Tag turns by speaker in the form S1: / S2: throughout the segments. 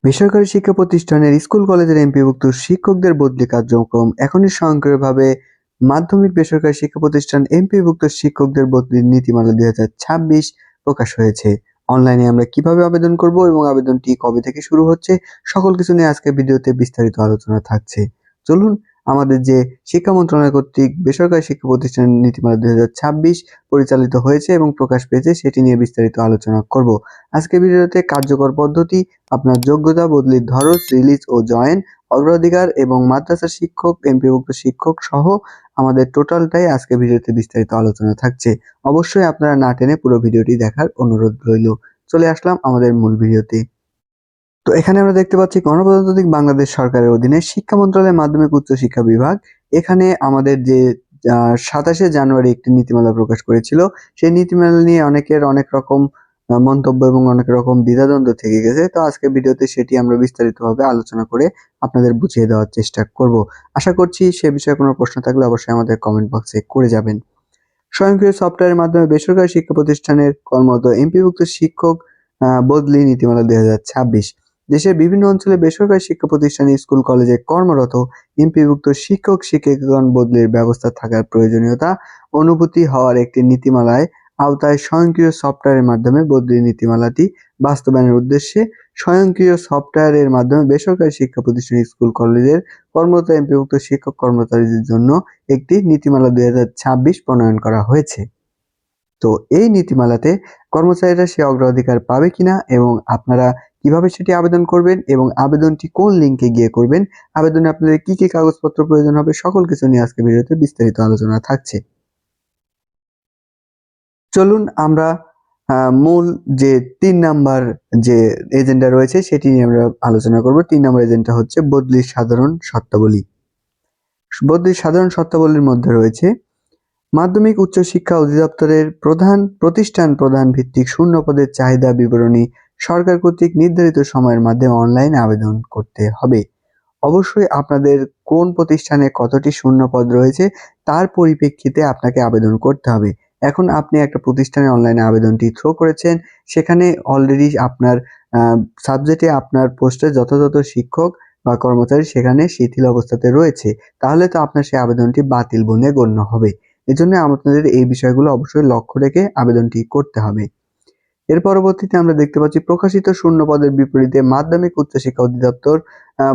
S1: বেসরকারি শিক্ষা প্রতিষ্ঠানের স্কুল কলেজের এমপিভুক্ত শিক্ষকদের বদলি কার্যক্রম এখনই স্বয়ংক্রিয়ভাবে মাধ্যমিক বেসরকারি শিক্ষা প্রতিষ্ঠান এমপিভুক্ত শিক্ষকদের বদলির নীতিমালা 2026 প্রকাশ হয়েছে। অনলাইনে আমরা কিভাবে আবেদন করব এবং আবেদনটি কবে থেকে শুরু হচ্ছে সকল কিছু নিয়ে আজকের ভিডিওতে বিস্তারিত আলোচনা থাকছে। চলুন আমাদের যে শিক্ষা মন্ত্রণালয় কর্তৃক বেসরকারি শিক্ষা প্রতিষ্ঠানের নীতিমালা 2026 পরিচালিত হয়েছে এবং প্রকাশ পেয়েছে সেটি নিয়ে বিস্তারিত আলোচনা করব। আজকের ভিডিওতে কার্যকর পদ্ধতি, আপনার যোগ্যতা, বদলির ধরন, রিলিজ ও জয়েন, অগ্রাধিকার এবং মাদ্রাসা শিক্ষক, এমপিভুক্ত শিক্ষক সহ আমাদের টোটালটাই আজকে ভিডিওতে বিস্তারিত আলোচনা থাকছে। অবশ্যই আপনারা না টেনে পুরো ভিডিওটি দেখার অনুরোধ রইল। চলে আসলাম আমাদের মূল ভিডিওতে। তো এখানে আমরা দেখতে পাচ্ছি গণপ্রজাতন্ত্রী বাংলাদেশ সরকারের অধীনে শিক্ষা মন্ত্রণালয়ের মাধ্যমিক উচ্চ শিক্ষা বিভাগ এখানে আমাদের যে 27শে জানুয়ারি একটি নীতিমালা প্রকাশ করেছিল। সেই নীতিমালা নিয়ে অনেকের অনেক রকম মন্তব্য এবং অনেক রকম দ্বিধাদ্বন্দ্ব থেকে গেছে। তো আজকের ভিডিওতে সেটি আমরা বিস্তারিতভাবে আলোচনা করে আপনাদের বুঝিয়ে দেওয়ার চেষ্টা করব। আশা করছি সে বিষয়ে কোনো প্রশ্ন থাকলে অবশ্যই আমাদের কমেন্ট বক্সে করে যাবেন। স্বয়ংক্রিয় সফটওয়্যারের মাধ্যমে বেসরকারি শিক্ষা প্রতিষ্ঠানের কর্মরত এমপিভুক্ত শিক্ষক বদলি নীতিমালা 2026। দেশের বিভিন্ন অঞ্চলে বেসরকারি শিক্ষা প্রতিষ্ঠানে স্কুল কলেজে কর্মরত এমপিভুক্ত শিক্ষক শিক্ষিকাগণ বদলির ব্যবস্থা থাকার প্রয়োজনীয়তা অনুভূতি হওয়ার একটি নীতিমালায় আওতায় স্বয়ংক্রিয় সফটওয়্যারের মাধ্যমে বদলির নীতিমালাটি বাস্তবায়নের উদ্দেশ্যে স্বয়ংক্রিয় সফটওয়্যারের মাধ্যমে বেসরকারি শিক্ষা প্রতিষ্ঠান স্কুল কলেজের কর্মরত এমপিভুক্ত শিক্ষক কর্মচারীদের জন্য একটি নীতিমালা 2026 প্রণয়ন করা হয়েছে। তো এই নীতিমালাতে কর্মচারীরা সে অগ্রাধিকার পাবে কিনা এবং আপনারা কিভাবে সেটি আবেদন করবেন এবং আবেদনটি কোন লিঙ্কে গিয়ে করবেন, আবেদনে আপনাদের কি কি কাগজপত্র প্রয়োজন হবে সকল কিছু নিয়ে আজকে ভিডিওতে বিস্তারিত আলোচনা থাকছে। চলুন আমরা মূল যে 3 নাম্বার যে এজেন্ডা রয়েছে সেটি নিয়ে আমরা আলোচনা করব। 3 নাম্বার এজেন্ডা হচ্ছে বদলির সাধারণ শর্তাবলী। বদলির সাধারণ শর্তাবলীর মধ্যে রয়েছে মাধ্যমিক উচ্চ শিক্ষা অধিদপ্তরের প্রতিষ্ঠান প্রধান ভিত্তিক শূন্য পদের চাহিদা বিবরণী সরকার কর্তৃক নির্ধারিত সময়ের মাধ্যমে অনলাইনে আবেদন করতে হবে। অবশ্যই আপনাদের কোন প্রতিষ্ঠানে কতটি শূন্য পদ রয়েছে তার পরিপ্রেক্ষিতে আপনাকে আবেদন করতে হবে। এখন আপনি একটা প্রতিষ্ঠানে অনলাইনে আবেদনটি থ্রো করেছেন, সেখানে অলরেডি আপনার সাবজেক্টে আপনার পোস্টে যথাযথ শিক্ষক বা কর্মচারী সেখানে শিথিল অবস্থাতে রয়েছে, তাহলে তো আপনার সেই আবেদনটি বাতিল বলে গণ্য হবে। এজন্য আপনাদের এই বিষয়গুলো অবশ্যই লক্ষ্য রেখে আবেদনটি করতে হবে। এর পরবর্তীতে আমরা দেখতে পাচ্ছি প্রকাশিত শূন্য পদের বিপরীতে মাধ্যমিক উচ্চশিক্ষা অধিদপ্তর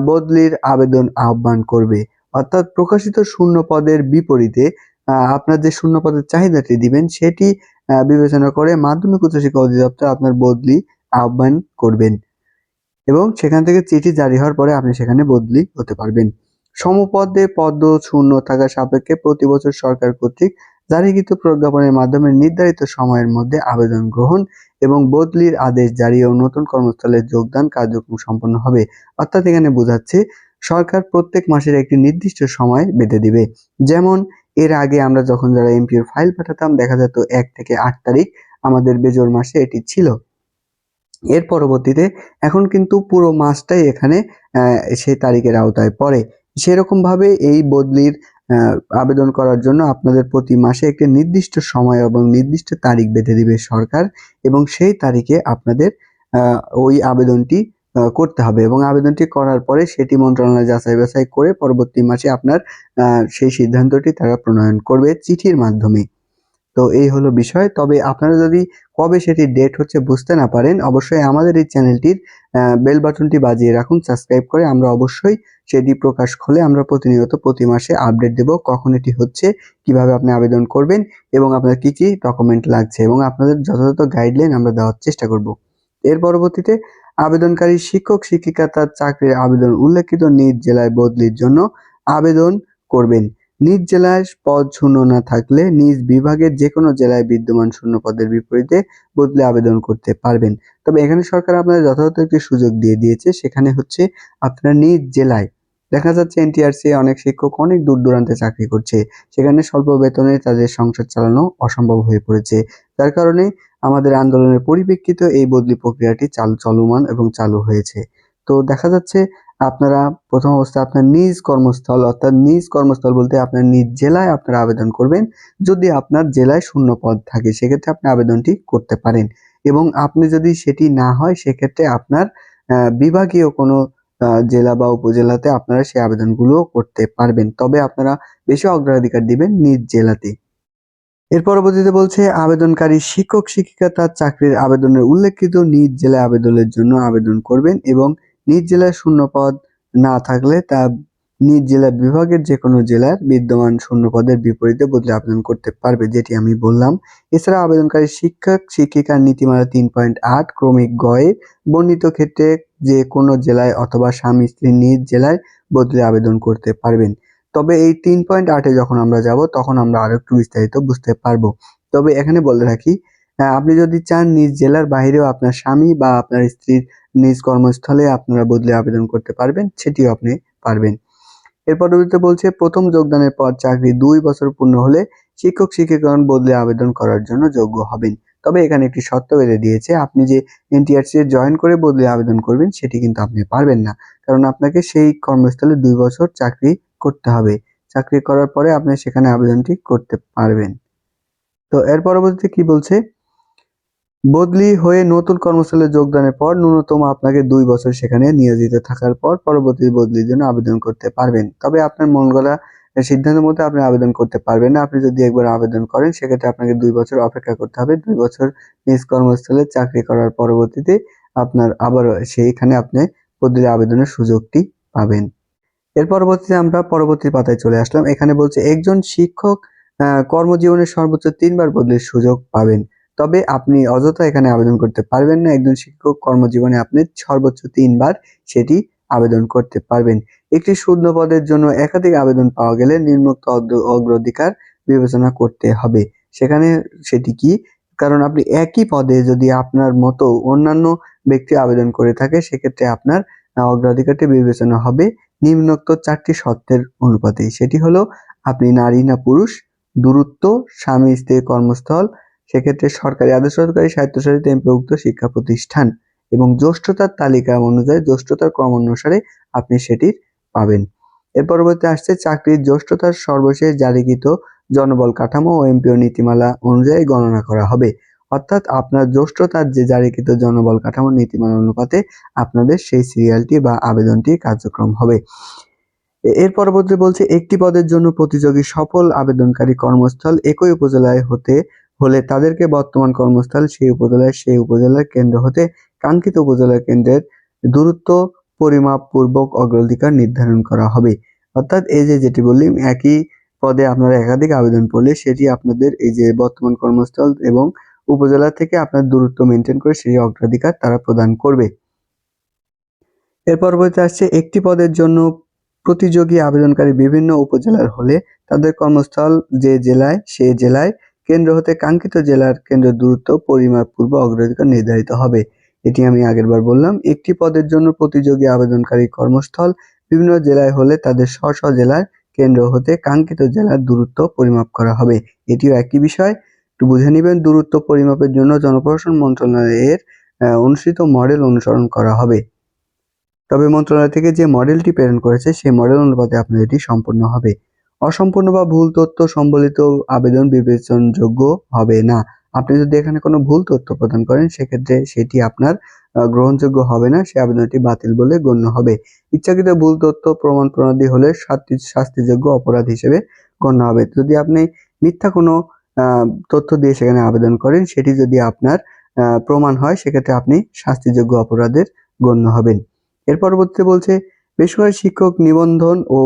S1: বদলির আবেদন আহ্বান করবে। অর্থাৎ প্রকাশিত শূন্য পদের বিপরীতে আপনার যে শূন্য পদের চাহিদাটি দিবেন সেটি বিবেচনা করে মাধ্যমিক উচ্চশিক্ষা অধিদপ্তর আপনার বদলি আহ্বান করবেন এবং সেখান থেকে চিঠি জারি হওয়ার পরে আপনি সেখানে বদলি হতে পারবেন। সমপদে পদ শূন্য থাকা সাপেক্ষে প্রতি বছর সরকার কর্তৃক জারিকৃত প্রজ্ঞাপনের মাধ্যমে নির্ধারিত সময়ের মধ্যে আবেদন গ্রহণ এবং বদলির আদেশ জারি ও নতুন কর্মস্থলে যোগদান কার্যক্রম সম্পন্ন হবে। অর্থাৎ এখানে বোঝাচ্ছে সরকার প্রত্যেক মাসের একটি নির্দিষ্ট সময় বেঁধে দিবে। যেমন এর আগে আমরা যখন যারা এমপিওর ফাইল পাঠাতাম দেখা যেত 1 থেকে 8 তারিখ আমাদের বেজোড় মাসে এটি ছিল। এর পরবর্তীতে এখন কিন্তু পুরো মাসটাই এখানে সেই তারিখের আওতায় পড়ে। সেরকমভাবে এই বদলির আবেদন করার জন্য আপনাদের প্রতি মাসে একটি নির্দিষ্ট সময় এবং নির্দিষ্ট তারিখ বেঁধে দিবে সরকার এবং সেই তারিখে আপনাদের ওই আবেদনটি করতে হবে এবং আবেদনটি করার পরে সেটি মন্ত্রণালয় যাচাই বাছাই করে পরবর্তী মাসে আপনার সেই সিদ্ধান্তটি তারা প্রণয়ন করবে চিঠির মাধ্যমে। তো এই হলো বিষয়। তবে আপনারা যদি কবে সেটি ডেট হচ্ছে বুঝতে না পারেন, অবশ্যই আমাদের এই চ্যানেলটির বেল বাটনটি বাজিয়ে রাখুন সাবস্ক্রাইব করে। আমরা অবশ্যই সেটি প্রকাশ হলে আমরা প্রতিনিয়ত প্রতি মাসে আপডেট দেব কখন এটি হচ্ছে, কিভাবে আপনি আবেদন করবেন এবং আপনার কি কি ডকুমেন্ট লাগছে এবং আপনাদের যথাযথ গাইডলাইন আমরা দেওয়ার চেষ্টা করব। এর পরবর্তীতে আবেদনকারী শিক্ষক শিক্ষিকা তার চাকরির আবেদন উল্লেখিত নিজ জেলায় বদলির জন্য আবেদন করবেন। নিজ জেলায় পদ শূন্য না থাকলে নিজ বিভাগের যে কোনো জেলায় বিদ্যমান শূন্য পদের বিপরীতে বদলে আবেদন করতে পারবেন। তবে এখানে সরকার আপনাদের যথাযথ একটি সুযোগ দিয়ে দিয়েছে, সেখানে হচ্ছে আপনার নিজ জেলায় দেখা যাচ্ছে এনটিআরসি অনেক শিক্ষক অনেক দূর দূরান্তে চাকরি করছে, সেখানে স্বল্প বেতনে তাদের সংসার চালানো অসম্ভব হয়ে পড়েছে। যার কারণে আমাদের আন্দোলনের পরিপ্রেক্ষিতে এই বদলি প্রক্রিয়াটি চলমান এবং চালু হয়েছে। তো দেখা যাচ্ছে আপনারা প্রথম অবস্থায় আপনার নিজ কর্মস্থল অর্থাৎ নিজ কর্মস্থল বলতে আপনার নিজ জেলায় আপনারা আবেদন করবেন। যদি আপনার জেলায় শূন্য পদ থাকে সেক্ষেত্রে আপনি আবেদনটি করতে পারেন এবং আপনি যদি সেটি না হয় সেক্ষেত্রে আপনার বিভাগীয় কোনো জেলা বা উপজেলাতে আপনারা সেই আবেদনগুলো করতে পারবেন। তবে আপনারা বেশি অগ্রাধিকার দিবেন নিজ জেলাতে। এর পরবর্তীতে বলছে আবেদনকারী শিক্ষক-শিক্ষিকা তার চাকরির আবেদনের উল্লেখিত নিজ জেলায় আবেদনের জন্য আবেদন করবেন এবং নিজ জেলায় শূন্য পদ না থাকলে তা নিজ জেলা বিভাগের যেকোনো জেলার বিদ্যমান শূন্য পদের বিপরীতে বদলে আবেদন করতে পারবে, যেটি আমি বললাম। এছাড়া আবেদনকারী শিক্ষক-শিক্ষিকার নীতিমালা ৩.৮ ক্রমিক গ এ বর্ণিত ক্ষেত্রে যে কোনো জেলায় অথবা স্বামী-স্ত্রী নিজ জেলায় বদলে আবেদন করতে পারবেন। তবে এই ৩.৮ এ যখন আমরা যাব তখন আমরা আরেকটু বিস্তারিত বুঝতে পারবো। তবে এখানে বলে রাখি, আপনি যদি চান নিজ জেলার বাহিরেও আপনার স্বামী বা আপনার স্ত্রীর নিজ কর্মস্থলে আপনারা বদলে আবেদন করতে পারবেন, সেটিও আপনি পারবেন। এর পরবর্তীতে বলছে প্রথম যোগদানের পর চাকরি ২ বছর পূর্ণ হলে শিক্ষক-শিক্ষিকাগণ বদলে আবেদন করার জন্য যোগ্য হবেন। তবে এখানে একটি শর্ত বেঁধে দিয়েছে, আপনি যে এনটিআরসি এ জয়েন করে বদলে আবেদন করবেন সেটি কিন্তু আপনি পারবেন না। কারণ আপনাকে সেই কর্মস্থলে ২ বছর চাকরি করতে হবে। চাকরি করার পরে আপনি সেখানে আবেদনটি করতে পারবেন। তো এর পরবর্তীতে কি বলছে, বদলি হয়ে নতুন কর্মস্থলে যোগদানের পর ন্যূনতম আপনাকে ২ বছর সেখানে নিয়োজিত থাকার পর পরবর্তী বদলির জন্য আবেদন করতে পারবেন। তবে আপনার মন গড়া সিদ্ধান্তের মধ্যে আপনি আবেদন করতে পারবেন না। আপনি যদি একবার আবেদন করেন সেক্ষেত্রে আপনাকে ২ বছর অপেক্ষা করতে হবে। ২ বছর নিজ কর্মস্থলে চাকরি করার পরবর্তীতে আপনার আবার সেইখানে আপনি বদলি আবেদনের সুযোগটি পাবেন। এর পরবর্তীতে আমরা পরবর্তী পাতায় চলে আসলাম। এখানে বলছে একজন শিক্ষক কর্মজীবনে সর্বোচ্চ ৩ বার বদলির সুযোগ পাবেন। তবে আপনি অযথা এখানে আবেদন করতে পারবেন না। একজন শিক্ষক কর্মজীবনে আপনি সর্বোচ্চ ৩ বার সেটি আবেদন করতে পারবেন। একটি শূন্য পদের জন্য একাধিক আবেদন পাওয়া গেলে নিম্নোক্ত অগ্রাধিকার বিবেচনা করতে হবে। সেখানে সেটি কি? কারণ আপনি একই পদে যদি আপনার মতো অন্যান্য ব্যক্তি আবেদন করে থাকে সেক্ষেত্রে আপনার অগ্রাধিকারটি বিবেচনা হবে নিম্নোক্ত ৪টি শর্তের অনুপাতে। সেটি হলো আপনি নারী না পুরুষ, দূরত্ব, স্বামী-স্ত্রীর কর্মস্থল, সেক্ষেত্রে সরকারি, আধা-সরকারি, স্বায়ত্তশাসিত এমপিওভুক্ত শিক্ষা প্রতিষ্ঠান এবং জ্যেষ্ঠতার তালিকা অনুযায়ী জ্যেষ্ঠতার ক্রম অনুসারে আপনি সেটি পাবেন। এর পরবর্তীতে আসছে চাকরির জ্যেষ্ঠতার সর্বশেষ জারিকৃত জনবল কাঠামো ও এমপিও নীতিমালা অনুযায়ী গণনা করা হবে। অর্থাৎ আপনার জ্যেষ্ঠতার যে জারিকৃত জনবল কাঠামো নীতিমালা অনুপাতে আপনাদের সেই সিরিয়ালটি বা আবেদনটি কার্যক্রম হবে। এর পরবর্তী বলছে একটি পদের জন্য প্রতিযোগী সফল আবেদনকারী কর্মস্থল একই উপজেলায় হতে হলে তাদেরকে বর্তমান কর্মস্থল সেই উপজেলার কেন্দ্র হতে কাঙ্ক্ষিত উপজেলা কেন্দ্রের দূরত্ব পরিমাপ পূর্বক অগ্রাধিকার নির্ধারণ করা হবে। অর্থাৎ এই যে যেটি বললাম, একই পদে আপনারা একাধিক আবেদন করলে সেটি আপনাদের এই যে বর্তমান কর্মস্থল এবং উপজেলা থেকে আপনার দূরত্ব মেনটেন করে সেই অগ্রাধিকার তারা প্রদান করবে। এর পরবর্তীতে আসছে একটি পদের জন্য প্রতিযোগী আবেদনকারী বিভিন্ন উপজেলার হলে তাদের কর্মস্থল যে জেলায় সে জেলায় কেন্দ্র হতে কাঙ্ক্ষিত জেলার কেন্দ্রের দূরত্ব পরিমাপ পূর্ব অগ্রাধিকার নির্ধারিত হবে। এটি আমি আগেরবার বললাম। একটি পদের জন্য প্রতিযোগী আবেদনকারী কর্মস্থল বিভিন্ন জেলায় হলে তাদের স্ব জেলার কেন্দ্র হতে কাঙ্ক্ষিত জেলার দূরত্ব পরিমাপ করা হবে। এটিও একই বিষয়, একটু বুঝে নেবেন। দূরত্ব পরিমাপের জন্য জনপ্রশাসন মন্ত্রণালয়ের অনুসৃত মডেল অনুসরণ করা হবে। তবে মন্ত্রণালয় থেকে যে মডেলটি প্রেরণ করেছে সেই মডেল অনুপাতে আপনার এটি সম্পূর্ণ হবে। অসম্পূর্ণ বা ভুল তথ্য সম্বলিত আবেদন বিবেচনযোগ্য হবে না। আপনি যদি এখানে কোনো ভুল তথ্য প্রদান করেন সেক্ষেত্রে সেটি আপনার গ্রহণযোগ্য হবে না, সেই আবেদনটি বাতিল বলে গণ্য হবে। ইচ্ছাকৃত ভুল তথ্য প্রমাণ প্রণালী হলে শাস্তিযোগ্য অপরাধ হিসেবে গণ্য হবে। যদি আপনি মিথ্যা কোনো তথ্য দিয়ে সেখানে আবেদন করেন সেটি যদি আপনার প্রমাণ হয় সেক্ষেত্রে আপনি শাস্তিযোগ্য অপরাধের গণ্য হবেন। এর পরবর্তীতে বলছে বেসরকারি শিক্ষক নিবন্ধন ও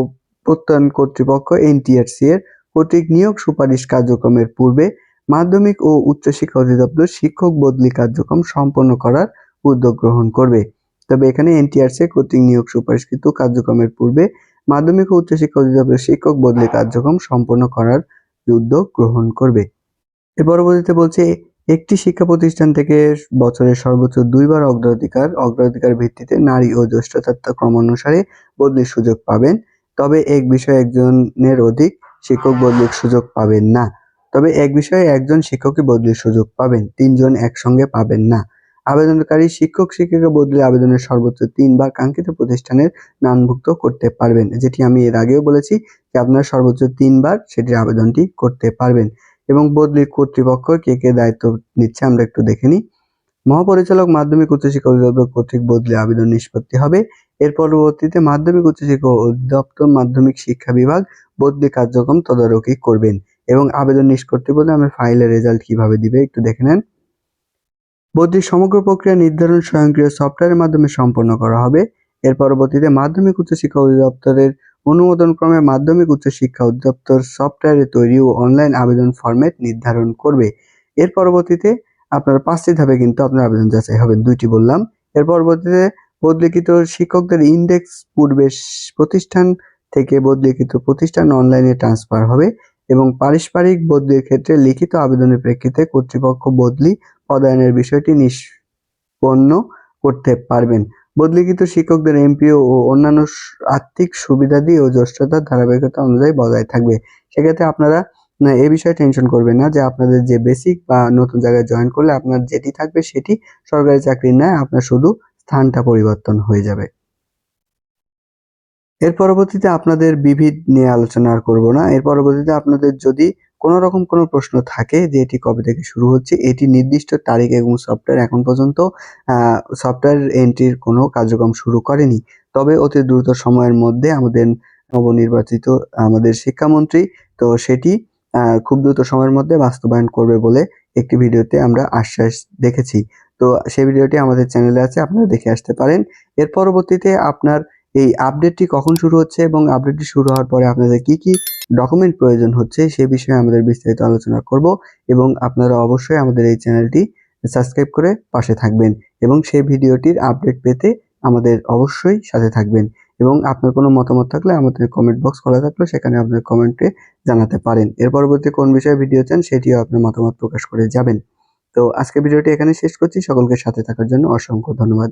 S1: প্রত্যয়ন কর্তৃপক্ষ এনটিআরসি এর কর্তৃক নিয়োগ সুপারিশ কার্যক্রমের পূর্বে মাধ্যমিক ও উচ্চশিক্ষা অধিদপ্তর শিক্ষক বদলি কার্যক্রম সম্পন্ন করার উদ্যোগ গ্রহণ করবে। তবে এখানে এনটিআরসি কর্তৃক নিয়োগ সুপারিশকৃত কার্যক্রমের পূর্বে মাধ্যমিক ও উচ্চশিক্ষা অধিদপ্তর শিক্ষক বদলি কার্যক্রম সম্পন্ন করার উদ্যোগ গ্রহণ করবে। এর পরবর্তীতে বলছে একটি শিক্ষা প্রতিষ্ঠান থেকে বছরে সর্বোচ্চ ২ বার অগ্রাধিকার ভিত্তিতে নারী ও জ্যেষ্ঠতার ক্রম অনুসারে বদলির সুযোগ পাবেন। তবে এক বিষয়ে একজনের অধিক শিক্ষক বদলির সুযোগ পাবেন না। তবে এক বিষয়ে একজন শিক্ষকই বদলির সুযোগ পাবেন, ৩ জন একসঙ্গে পাবেন না। আবেদনকারী শিক্ষক-শিক্ষিকা বদলি আবেদনের সর্বোচ্চ ৩ বার কাঙ্ক্ষিত প্রতিষ্ঠানের নামভুক্ত করতে পারবেন। যেটি আমি এর আগেও বলেছি যে আপনারা সর্বোচ্চ ৩ বার সেটির আবেদনটি করতে পারবেন। এবং বদলির কর্তৃপক্ষ কে দায়িত্ব নিচ্ছে আমরা একটু দেখে নিই। মহাপরিচালক মাধ্যমিক উচ্চশিক্ষা অধিদপ্তর কর্তৃক বদলি আবেদন নিষ্পত্তি হবে। এর পরবর্তীতে মাধ্যমিক উচ্চশিক্ষা অধিদপ্তর মাধ্যমিক শিক্ষা বিভাগ বদলি কার্যক্রম তদারকি করবেন এবং আবেদন নিষ্পত্তি বলে আমার ফাইলের রেজাল্ট কিভাবে দিবে একটু দেখে নেন। বদলির সমগ্র প্রক্রিয়া নির্ধারণ স্বয়ংক্রিয় সফটওয়্যারের মাধ্যমে সম্পন্ন করা হবে। এর পরবর্তীতে মাধ্যমিক উচ্চশিক্ষা অধিদপ্তরের অনুমোদন ক্রমে মাধ্যমিক উচ্চশিক্ষা অধিদপ্তর সফটওয়্যারে তৈরি ও অনলাইন আবেদন ফরম্যাট নির্ধারণ করবে। এর পরবর্তীতে আপনার 5টি ধাপে কিন্তু আপনার আবেদন যাচাই হবে, 2টি বললাম। এর পরবর্তীতে বদলিকৃত শিক্ষকদের ইন্ডেক্স পূর্বের প্রতিষ্ঠান থেকে বদলিকৃত প্রতিষ্ঠান অনলাইনে ট্রান্সফার হবে এবং পারস্পরিক বদলির ক্ষেত্রে লিখিত আবেদনের প্রেক্ষিতে কর্তৃপক্ষ বদলি পদায়নের বিষয়টি নিষ্পন্ন করতে পারবেন। বদলিকৃত শিক্ষকদের এমপিও ও অন্যান্য আর্থিক সুবিধাদি ও জ্যেষ্ঠতার ধারাবাহিকতা অনুযায়ী বজায় থাকবে। সেক্ষেত্রে আপনারা এ বিষয়ে টেনশন করবেন না যে আপনাদের যে বেসিক বা নতুন জায়গায় জয়েন করলে আপনার যেটি থাকবে সেটি সরকারি চাকরির ন্যায়, আপনার শুধু স্থানটা পরিবর্তন হয়ে যাবে। এর পরবর্তীতে আপনাদের বিবিধ নিয়ে আলোচনা আর করব না। এর পরবর্তীতে আপনাদের যদি কোনো রকম কোনো প্রশ্ন থাকে যে এটি কবে থেকে শুরু হচ্ছে, এটি নির্দিষ্ট তারিখ এবং সফটওয়্যার এখন পর্যন্ত সফটওয়্যার এন্ট্রির কোনো কার্যক্রম শুরু করেনি। তবে অতি দ্রুত সময়ের মধ্যে আমাদের নবনির্বাচিত আমাদের শিক্ষামন্ত্রী তো সেটি খুব দ্রুত সময়ের মধ্যে বাস্তবায়ন করবে বলে একটি ভিডিওতে আমরা আশ্বাস দেখেছি। তো সেই ভিডিওটি আমাদের চ্যানেলে আছে, আপনারা দেখে আসতে পারেন। এর পরবর্তীতে আপনার এই আপডেটটি কখন শুরু হচ্ছে এবং আপডেটটি শুরু হওয়ার পরে আপনাদের কি ডকুমেন্ট প্রয়োজন হচ্ছে সে বিষয়ে আমাদের বিস্তারিত আলোচনা করব এবং আপনারা অবশ্যই আমাদের এই চ্যানেলটি সাবস্ক্রাইব করে পাশে থাকবেন এবং সেই ভিডিওটির আপডেট পেতে আমাদের অবশ্যই সাথে থাকবেন এবং আপনার কোনো মতামত থাকলে আমাদের কমেন্ট বক্স খোলা থাকলে সেখানে আপনার কমেন্টে জানাতে পারেন। এর পরবর্তী কোন বিষয়ে ভিডিও চান সেটিও আপনার মতামত প্রকাশ করে যাবেন। তো আজকে ভিডিওটি এখানে শেষ করছি। সকলকে সাথে থাকার জন্য অসংখ্য ধন্যবাদ।